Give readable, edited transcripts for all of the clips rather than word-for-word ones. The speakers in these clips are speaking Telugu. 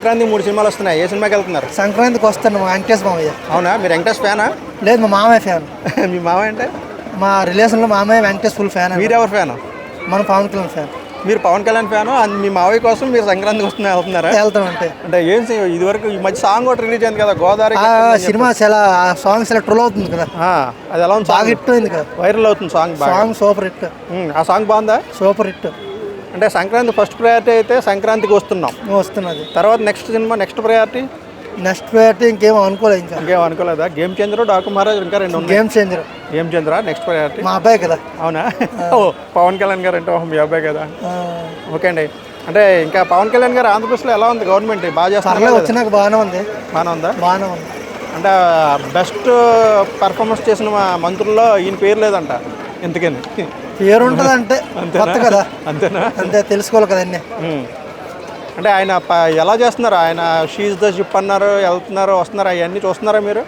సంక్రాంతి 3 సినిమాలు వస్తున్నాయి. ఏ సినిమాకి వెళ్తున్నారు? సంక్రాంతికి వస్తాను మా వెంకటేష్ మామయ్య. అవునా, మీరు వెంకటేష్ ఫ్యానా? లేదు, మా మామయ్య ఫ్యాన్. మీ మామయ్య అంటే మా రిలేషన్లో మామయ్య వెంకటేష్ ఫుల్ ఫ్యాన్. మీరెవరు ఫ్యాను? మన పవన్ కళ్యాణ్ ఫ్యాన్. మీరు పవన్ కళ్యాణ్ ఫ్యాను. మీ మావయ్య కోసం మీరు సంక్రాంతికి వెళ్తున్నారా? వెళ్తాం అంటే ఏం ఇదివరకు ఈ మధ్య సాంగ్ ఒకటి రిలీజ్ అయింది కదా, గోదావరి సినిమా చాలా సాంగ్స్ ఇలా ట్రోల్ అవుతుంది కదా. అది ఎలా ఉంది? బాగా హిట్ అయింది కదా, వైరల్ అవుతుంది సాంగ్. Song super hit. ఆ సాంగ్ బాగుందా? Super hit. అంటే సంక్రాంతి ఫస్ట్ ప్రయారిటీ అయితే సంక్రాంతికి వస్తున్నది. తర్వాత నెక్స్ట్ సినిమా నెక్స్ట్ ప్రయారిటీ ఇంకేం అనుకోలేదు. ఇంకేం అనుకోలేదా? గేమ్ చేంజర్, డాకు మహారాజ్ ఇంకా 2 ఉన్నాయి. Game changer next priority. మా అబ్బాయి కదా. అవునా? పవన్ కళ్యాణ్ గారు అంటే మీ అబ్బాయి కదా. ఓకే అండి. అంటే ఇంకా పవన్ కళ్యాణ్ గారు ఆంధ్రప్రదేశ్లో ఎలా ఉంది? గవర్నమెంట్ బాగా చేస్తారు? వచ్చినాక బాగానే ఉంది. బాగానే ఉంది. అంటే బెస్ట్ పర్ఫార్మెన్స్ చేసిన మంత్రుల్లో ఈయన పేరు లేదంట. ఎందుకని? పేరు ఉంటుంది అంటే కొత్త కదా. అంతేనా? అంతే, తెలుసుకోవాలి కదండి. అంటే ఆయన ఎలా చేస్తున్నారు? ఆయన షీజ్ ద షిప్ అన్నారు, వెళ్తున్నారు, వస్తున్నారు, అవన్నీ చూస్తున్నారా మీరు?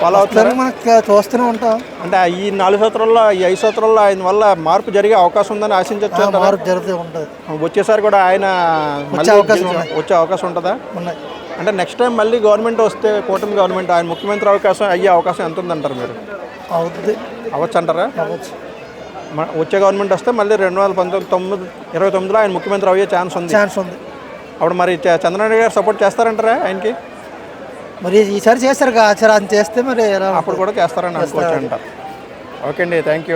ఫాలో అవుతున్నారు? మనకు చూస్తూనే ఉంటాం. అంటే ఈ 4 సంవత్సరాల్లో, ఈ 5 సంవత్సరాల్లో ఆయన వల్ల మార్పు జరిగే అవకాశం ఉందని ఆశించవచ్చు. మార్పు జరుగుతూ ఉంటుంది. వచ్చేసారి కూడా ఆయన వచ్చే అవకాశం ఉంటుందా? ఉన్నాయి. అంటే నెక్స్ట్ టైం మళ్ళీ గవర్నమెంట్ వస్తే, కూటమి గవర్నమెంట్, ఆయన ముఖ్యమంత్రి అయ్యే అవకాశం ఎంత ఉందంటారు మీరు? అవుతుంది. అవ్వచ్చు అంటారా? అవ్వచ్చు. వచ్చే గవర్నమెంట్ వస్తే మళ్ళీ 2029లో ఆయన ముఖ్యమంత్రి అయ్యే ఛాన్స్ ఉంది. అప్పుడు మరి చంద్రబాబు గారు సపోర్ట్ చేస్తారంటారా ఆయనకి? మరి ఈసారి చేస్తారు కదా, చేస్తే మరి అప్పుడు కూడా చేస్తారని అనుకోవచ్చు అంటారు. ఓకే అండి, థ్యాంక్ యూ.